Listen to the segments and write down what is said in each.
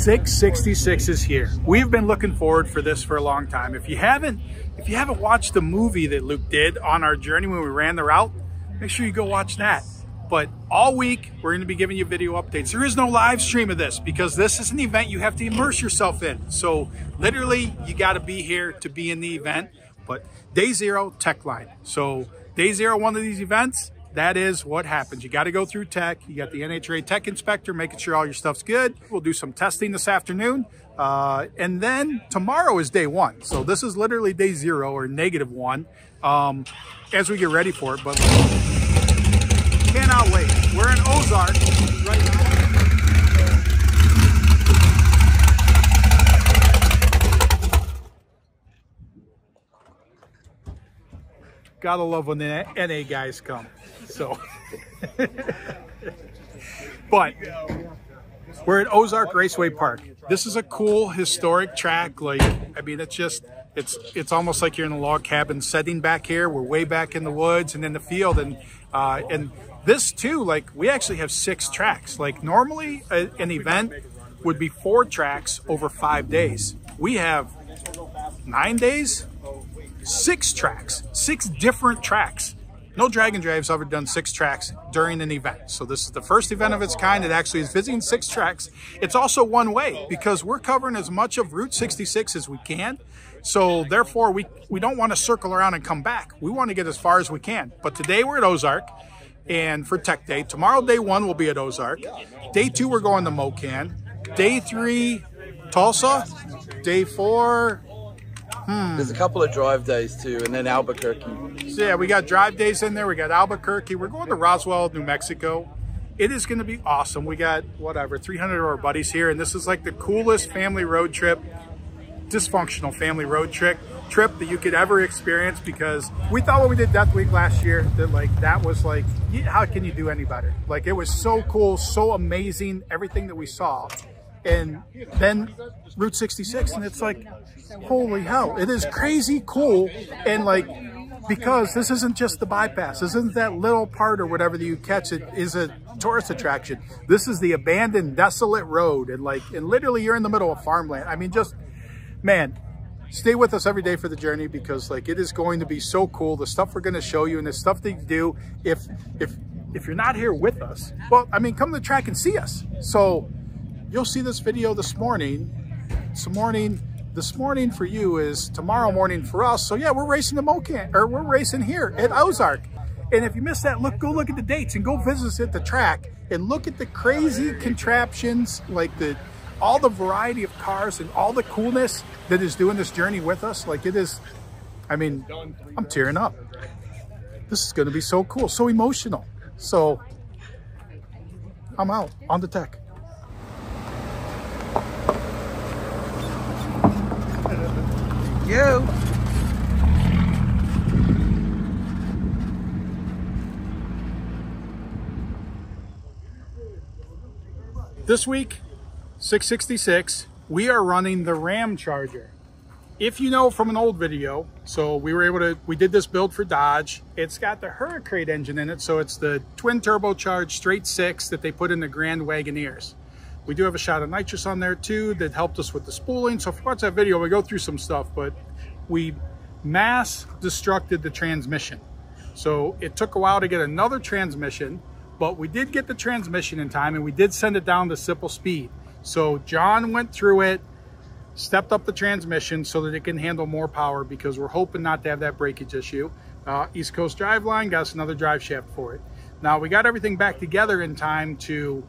666 is here. We've been looking forward for this for a long time. If you haven't watched the movie that Luke did on our journey when we ran the route, make sure you go watch that. But all week, we're going to be giving you video updates. There is no live stream of this because this is an event you have to immerse yourself in. So literally, you got to be here to be in the event. But day 0, tech line. So day 0, one of these events, that is what happens. You got to go through tech. You got the NHRA tech inspector making sure all your stuff's good. We'll do some testing this afternoon. And then tomorrow is day 1. So this is literally day 0 or -1 as we get ready for it. But cannot wait. We're in Ozarks right now. Gotta love when the NA guys come. So, but we're at Ozark Raceway Park. This is a cool historic track. Like, I mean, it's almost like you're in a log cabin setting back here. We're way back in the woods and in the field, and this too. Like, we actually have 6 tracks. Like, normally an event would be 4 tracks over 5 days. We have 9 days. 6 tracks, 6 different tracks. No drag and drive's ever done 6 tracks during an event. So this is the first event of its kind. It actually is visiting 6 tracks. It's also one way because we're covering as much of Route 66 as we can. So therefore, we don't want to circle around and come back. We want to get as far as we can. But today we're at Ozark and for Tech Day. Tomorrow, day 1, we'll be at Ozark. Day 2, we're going to Mocan. Day 3, Tulsa. Day 4, there's a couple of drive days too, and then Albuquerque. So yeah, we got drive days in there. We got Albuquerque. We're going to Roswell, New Mexico. It is going to be awesome. We got, whatever, 300 of our buddies here, and this is like the coolest family road trip, dysfunctional family road trip that you could ever experience, because we thought when we did Death Week last year that that was like, how can you do any better? Like, it was so cool, so amazing, everything that we saw. And then Route 66, and it's like, holy hell, it is crazy cool. And like, because this isn't just the bypass, this isn't that little part or whatever that you catch, it is a tourist attraction. This is the abandoned, desolate road, and literally you're in the middle of farmland. I mean, just, man, stay with us every day for the journey, because like, it is going to be so cool. The stuff we're going to show you and the stuff that you do. If you're not here with us, well, I mean, come to the track and see us. So you'll see this video this morning. This morning for you is tomorrow morning for us. So yeah, we're racing the Mocan, or we're racing here at Ozark. And if you missed that, go look at the dates and go visit us at the track and look at the crazy contraptions, like all the variety of cars and all the coolness that is doing this journey with us. Like, it is, I mean, I'm tearing up. This is going to be so cool, so emotional. So I'm out on the tech. You. This week, 666, we are running the Ramcharger. If you know from an old video, so we did this build for Dodge. It's got the Hurricane engine in it, so it's the twin turbocharged straight 6 that they put in the Grand Wagoneers. We do have a shot of nitrous on there too that helped us with the spooling. So if you watch that video, we go through some stuff, but we mass destructed the transmission. So it took a while to get another transmission, but we did get the transmission in time, and we did send it down to simple speed. So John went through it, stepped up the transmission so that it can handle more power, because we're hoping not to have that breakage issue. East Coast Driveline got us another drive shaft for it. Now we got everything back together in time to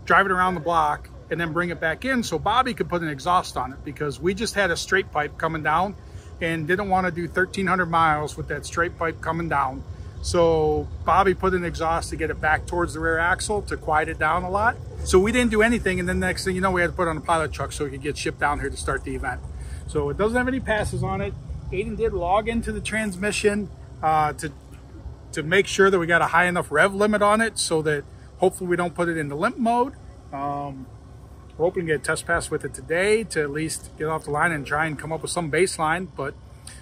drive it around the block and then bring it back in so Bobby could put an exhaust on it, because we just had a straight pipe coming down and didn't want to do 1,300 miles with that straight pipe coming down. So Bobby put an exhaust to get it back towards the rear axle to quiet it down a lot. So we didn't do anything, and then next thing you know, we had to put on a pilot truck so it could get shipped down here to start the event. So it doesn't have any passes on it. Aiden did log into the transmission to make sure that we got a high enough rev limit on it so that hopefully we don't put it into limp mode. We're hoping to get a test pass with it today to at least get off the line and try and come up with some baseline. But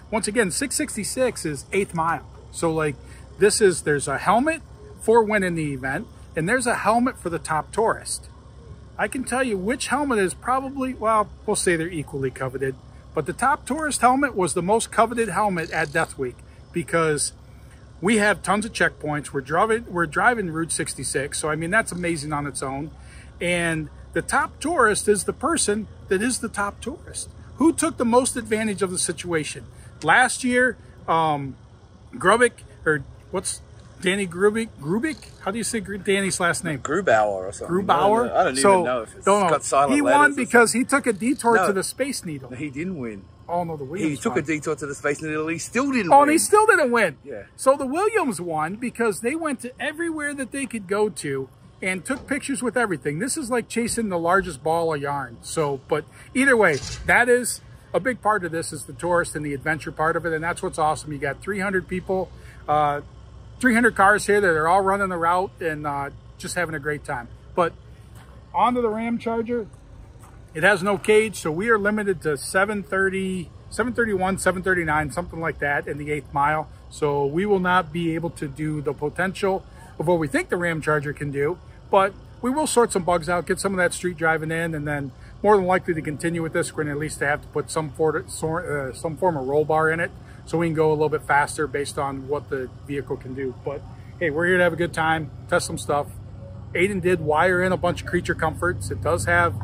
once again, 666 is 8th mile. So like, there's a helmet for winning the event, and there's a helmet for the top tourist. I can tell you which helmet is probably, well, we'll say they're equally coveted, but the top tourist helmet was the most coveted helmet at Death Week because we have tons of checkpoints. We're driving Route 66, so I mean, that's amazing on its own. And the top tourist is the person that is the top tourist. Who took the most advantage of the situation? Last year, Grubik, or what's Danny Grubik? How do you say Danny's last name? Grubauer or something. Grubauer? I don't even know if it's got silent He letters won because he took a detour to the Space Needle. No, he didn't win. Oh, no, the Williams He took won. a detour to the Space Needle. He still didn't win. Oh, and he still didn't win. Yeah. So the Williams won because they went to everywhere that they could go to and took pictures with everything. This is like chasing the largest ball of yarn. So, but either way, that is a big part of this, is the tourist and the adventure part of it. And that's what's awesome. You got 300 people, 300 cars here that are all running the route and just having a great time. But onto the Ramcharger. It has no cage, so we are limited to 730, 731, 739, something like that in the 8th mile. So we will not be able to do the potential of what we think the Ramcharger can do, but we will sort some bugs out, get some of that street driving in, and then more than likely to continue with this, we're going to at least have to put some form of roll bar in it so we can go a little bit faster based on what the vehicle can do. But hey, we're here to have a good time, test some stuff. Aiden did wire in a bunch of creature comforts. It does have,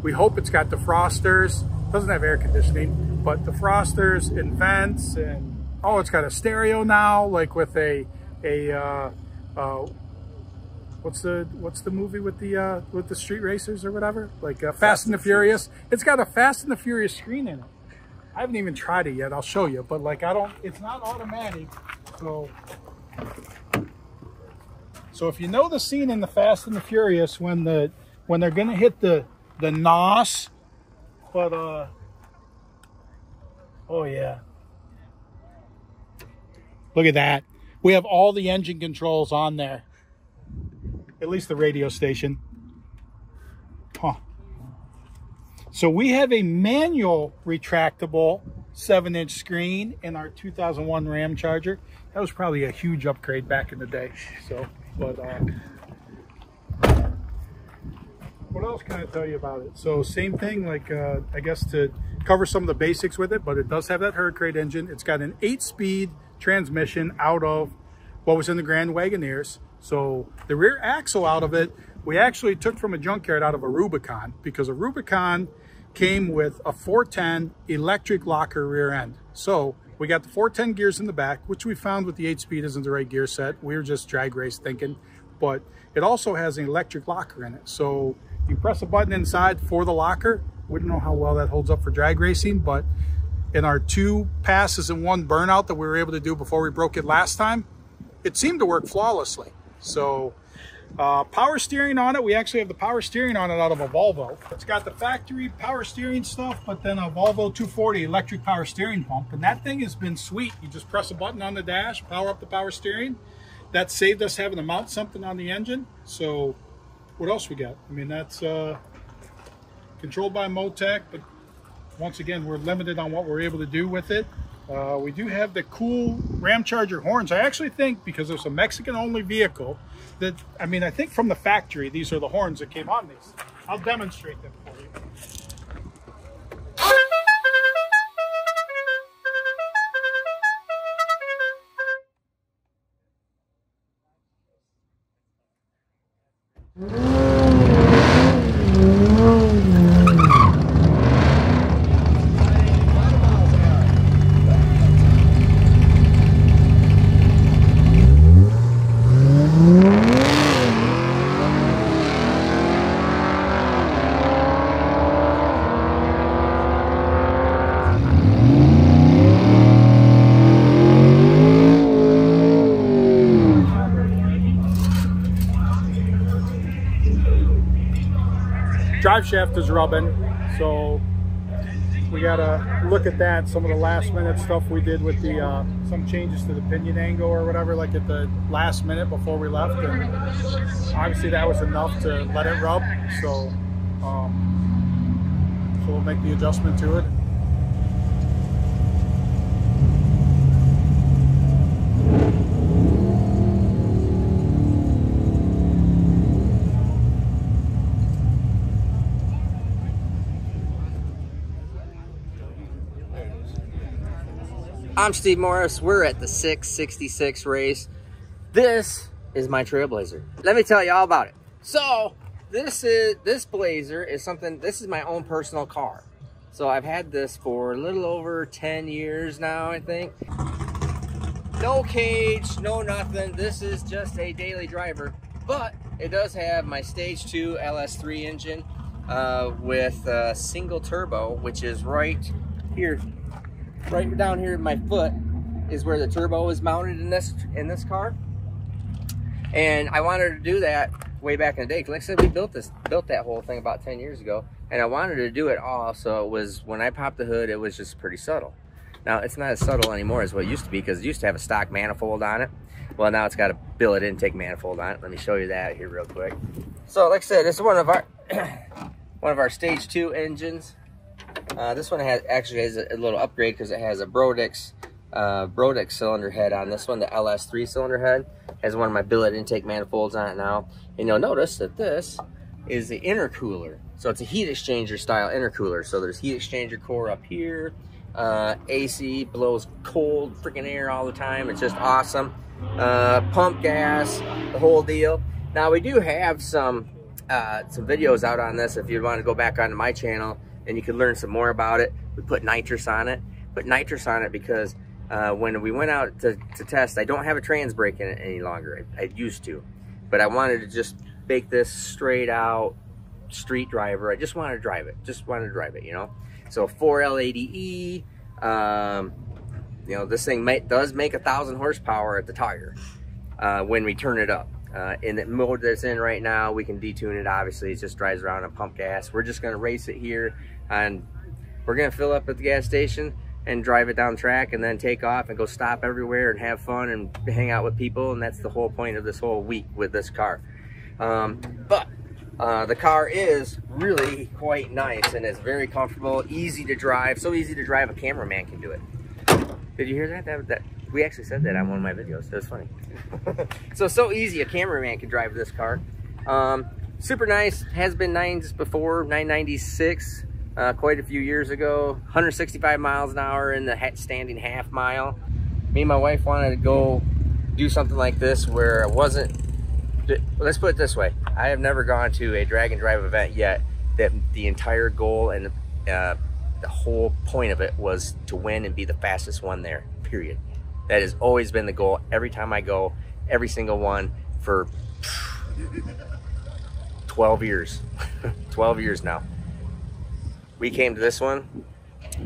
we hope it's got defrosters. It doesn't have air conditioning, but defrosters and vents, and oh, it's got a stereo now, like with a what's the movie with the street racers or whatever, like Fast and the Furious. It's got a Fast and the Furious screen in it. I haven't even tried it yet. I'll show you, but like it's not automatic. So if you know the scene in the Fast and the Furious when they're gonna hit the NOS, but oh yeah, look at that. We have all the engine controls on there. At least the radio station. Huh. So we have a manual retractable 7-inch screen in our 2001 Ramcharger. That was probably a huge upgrade back in the day. So, but what else can I tell you about it? So same thing, like I guess to cover some of the basics with it, but it does have that Hurricane engine. It's got an 8-speed transmission out of what was in the Grand Wagoneers. So the rear axle out of it, we actually took from a junkyard out of a Rubicon, because a Rubicon came with a 410 electric locker rear end. So we got the 410 gears in the back, which we found with the 8-speed isn't the right gear set. We were just drag race thinking, but it also has an electric locker in it. So you press a button inside for the locker. We don't know how well that holds up for drag racing, but in our 2 passes and 1 burnout that we were able to do before we broke it last time, it seemed to work flawlessly. So power steering on it, we actually have the power steering on it out of a Volvo. It's got the factory power steering stuff, but then a Volvo 240 electric power steering pump, and that thing has been sweet. You just press a button on the dash, power up the power steering. That saved us having to mount something on the engine. So what else we got? I mean, that's controlled by Motec, but once again, we're limited on what we're able to do with it. We do have the cool Ramcharger horns. I actually think, because it's a Mexican-only vehicle, that, I mean, I think from the factory, these are the horns that came on these. I'll demonstrate them for you. Drive shaft is rubbing, so we gotta look at that. Some of the last minute stuff we did with the some changes to the pinion angle or whatever, like at the last minute before we left, and obviously that was enough to let it rub. So so we'll make the adjustment to it. I'm Steve Morris. We're at the 666 race. This is my Trailblazer. Let me tell you all about it. So this Blazer is something, this is my own personal car. So I've had this for a little over 10 years now, I think. No cage, no nothing. This is just a daily driver, but it does have my Stage 2 LS3 engine with a single turbo, which is right here, right down here in my foot is where the turbo is mounted in this car. And I wanted to do that way back in the day, because like I said, we built that whole thing about 10 years ago, and I wanted to do it all so it was, when I popped the hood, it was just pretty subtle. Now, it's not as subtle anymore as what it used to be, because it used to have a stock manifold on it. Well, now it's got a billet intake manifold on it. Let me show you that here real quick. So, like I said, this is one of our Stage 2 engines. This one actually has a little upgrade because it has a Brodix cylinder head on this one. The LS3 cylinder head has one of my billet intake manifolds on it now. And you'll notice that this is the intercooler. So it's a heat exchanger style intercooler. So there's heat exchanger core up here. AC blows cold freaking air all the time. It's just awesome. Pump gas, the whole deal. Now we do have some videos out on this if you want to go back onto my channel and you can learn some more about it. We put nitrous on it. Put nitrous on it because when we went out to test, I don't have a trans brake in it any longer. I used to, but I wanted to just make this straight out street driver. I just wanted to drive it, you know. So 4L80E, you know, this thing does make 1,000 horsepower at the tire when we turn it up. In the mode that's in right now, we can detune it. Obviously, it just drives around on pump gas. We're just going to race it here, and we're going to fill up at the gas station and drive it down track, and then take off and go stop everywhere and have fun and hang out with people. And that's the whole point of this whole week with this car. But the car is really quite nice, and it's very comfortable, easy to drive. So easy to drive, a cameraman can do it. Did you hear that? We actually said that on one of my videos. It was funny. so easy, a cameraman can drive this car. Super nice. Has been 9s before, 996 quite a few years ago. 165 miles an hour in the standing half mile. Me and my wife wanted to go do something like this where it wasn't. Let's put it this way. I have never gone to a drag and drive event yet that the entire goal and the whole point of it was to win and be the fastest one there, period. That has always been the goal every time I go, every single one for 12 years. 12 years now. We came to this one.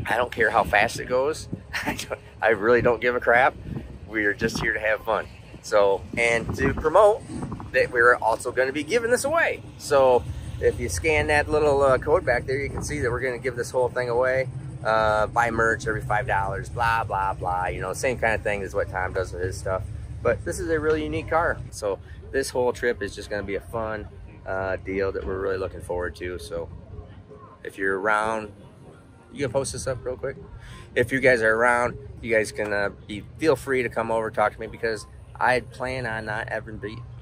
I don't care how fast it goes. I really don't give a crap. We are just here to have fun. So, and to promote that we're also going to be giving this away. So if you scan that little code back there, you can see that we're going to give this whole thing away. Buy merch every $5, blah, blah, blah. You know, same kind of thing as what Tom does with his stuff. But this is a really unique car. So this whole trip is just going to be a fun deal that we're really looking forward to. So if you're around, you can post this up real quick. If you guys are around, you guys can feel free to come over, talk to me, because I plan on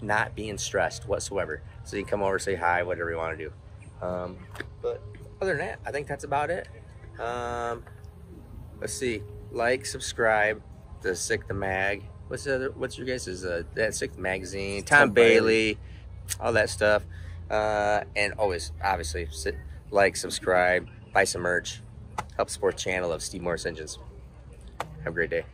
not being stressed whatsoever. So you can come over, say hi, whatever you want to do. But other than that, I think that's about it. Let's see. Like, subscribe to Sick the Mag. What's your guys' that Sick the Magazine, Tom Bailey, all that stuff. And always, obviously, like, subscribe, buy some merch, help support the channel of Steve Morris Engines. Have a great day.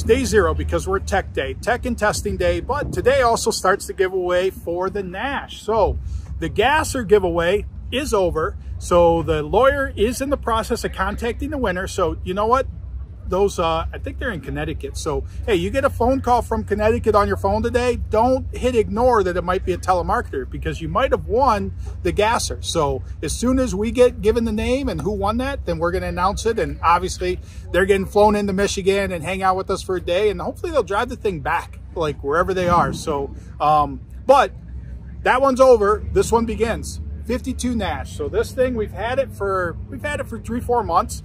It's day 0 because we're tech day, tech and testing day, but today also starts the giveaway for the Nash. So the gasser giveaway is over. So the lawyer is in the process of contacting the winner. So you know what? Those, I think they're in Connecticut. So, hey, you get a phone call from Connecticut on your phone today, don't hit ignore that it might be a telemarketer, because you might have won the gasser. So as soon as we get given the name and who won that, then we're going to announce it. And obviously they're getting flown into Michigan and hang out with us for a day. And hopefully they'll drive the thing back, like wherever they are. So, but that one's over. This one begins. 52 Nash. So this thing, we've had it for 3-4 months.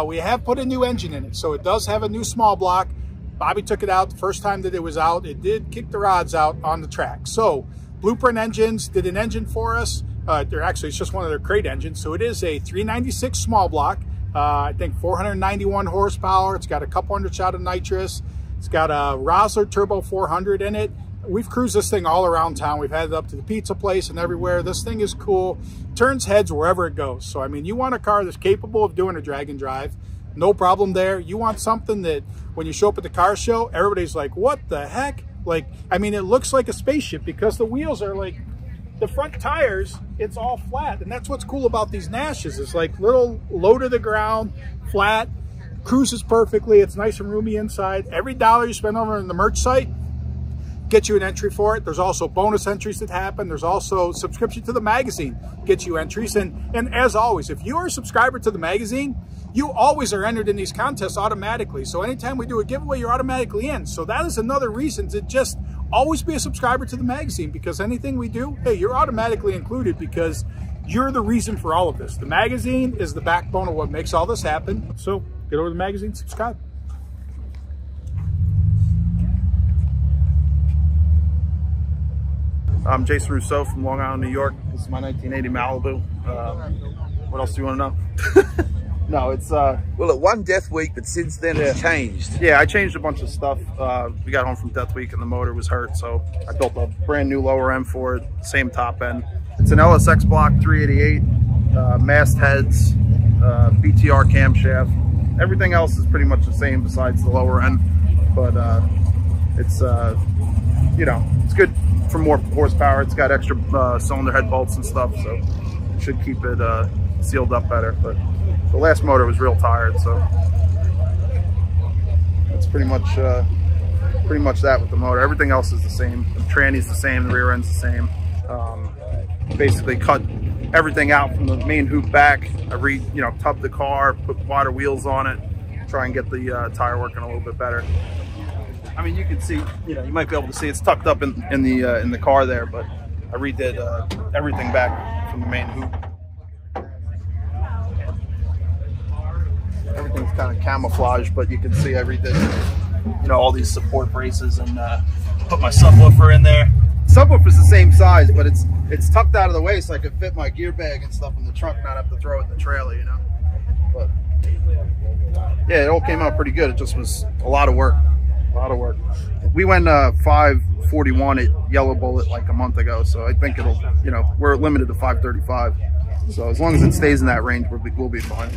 We have put a new engine in it, so it does have a new small block. Bobby took it out the first time that it was out. It did kick the rods out on the track. So Blueprint Engines did an engine for us. It's just one of their crate engines. So it is a 396 small block. I think 491 horsepower. It's got a couple hundred shot of nitrous. It's got a Rosler Turbo 400 in it. We've cruised this thing all around town. We've had it up to the pizza place and everywhere. This thing is cool. Turns heads wherever it goes. So, I mean, you want a car that's capable of doing a drag and drive. No problem there. You want something that when you show up at the car show, everybody's like, what the heck? Like, I mean, it looks like a spaceship because the wheels are like, the front tires, it's all flat. And that's what's cool about these Nashes. It's like little low to the ground, flat, cruises perfectly. It's nice and roomy inside. Every dollar you spend over on the merch site, get you an entry for it. There's also bonus entries that happen. There's also subscription to the magazine, gets you entries. And as always, if you are a subscriber to the magazine, you always are entered in these contests automatically. So anytime we do a giveaway, you're automatically in. So that is another reason to just always be a subscriber to the magazine, because anything we do, hey, you're automatically included because you're the reason for all of this. The magazine is the backbone of what makes all this happen. So get over to the magazine, subscribe. I'm Jason Rousseau from Long Island, New York. This is my 1980 Malibu. What else do you want to know? No, it's... Well, at one Death Week, but since then it's changed. Yeah, I changed a bunch of stuff. We got home from Death Week and the motor was hurt, so I built a brand new lower end for it, same top end. It's an LSX block 388, mast heads, BTR camshaft. Everything else is pretty much the same besides the lower end, but it's, you know, it's good for more horsepower. It's got extra cylinder head bolts and stuff, so it should keep it sealed up better. But the last motor was real tired, so it's pretty much that with the motor. Everything else is the same. The tranny's the same, the rear end's the same. Basically cut everything out from the main hoop back. I tubbed the car, put wider wheels on it, try and get the tire working a little bit better. I mean, you can see, you might be able to see it's tucked up in the car there, but I redid everything back from the main hoop. Everything's kind of camouflaged, but you can see I redid, all these support braces and put my subwoofer in there. Subwoofer's the same size, but it's tucked out of the way so I could fit my gear bag and stuff in the trunk, not have to throw it in the trailer, But yeah, it all came out pretty good. It just was a lot of work. A lot of work. We went 541 at Yellow Bullet like a month ago, so I think it'll, we're limited to 535. So as long as it stays in that range, we'll be fine.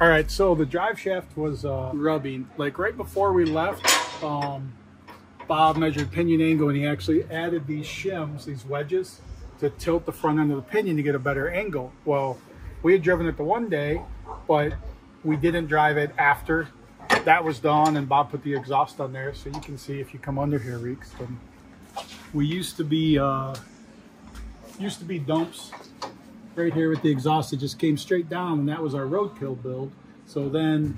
All right, so the drive shaft was rubbing. Like right before we left, Bob measured pinion angle and he actually added these shims, these wedges, to tilt the front end of the pinion to get a better angle. Well, we had driven it the one day, but we didn't drive it after that was done, and Bob put the exhaust on there. So you can see if you come under here, Reeks, we used to be dumps right here with the exhaust that just came straight down, and that was our roadkill build. So then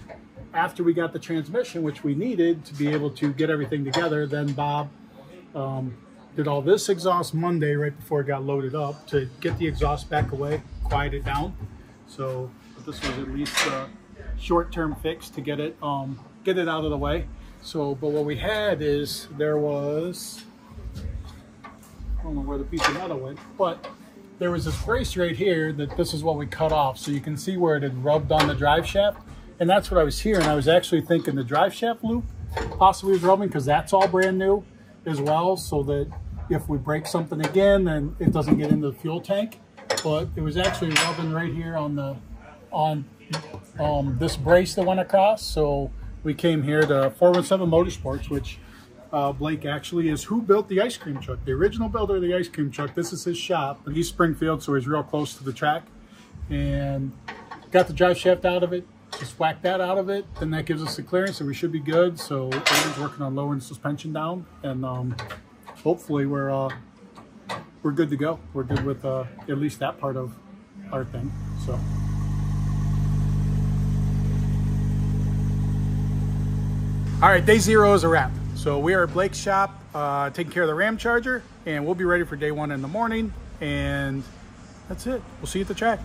after we got the transmission, which we needed to be able to get everything together, then Bob did all this exhaust Monday right before it got loaded up to get the exhaust back away, quiet it down. So this was at least a short-term fix to get it out of the way. So, but what we had is there was, I don't know where the piece of metal went, but there was this brace right here that this is what we cut off. So you can see where it had rubbed on the drive shaft. And that's what I was hearing. I was actually thinking the drive shaft loop possibly was rubbing, because that's all brand new as well. So that if we break something again, then it doesn't get into the fuel tank. But it was actually rubbing right here on the this brace that went across. So we came here to 417 Motorsports, which Blake actually is who built the ice cream truck, the original builder of the ice cream truck. This is his shop, and he's Springfield, so he's real close to the track. And got the drive shaft out of it, just whack that out of it, then that gives us the clearance, and we should be good. So Aaron's working on lowering the suspension down, and hopefully we're good to go. We're good with at least that part of our thing. So. All right, day 0 is a wrap. So we are at Blake's shop taking care of the Ramcharger, and we'll be ready for day 1 in the morning, and that's it. We'll see you at the track.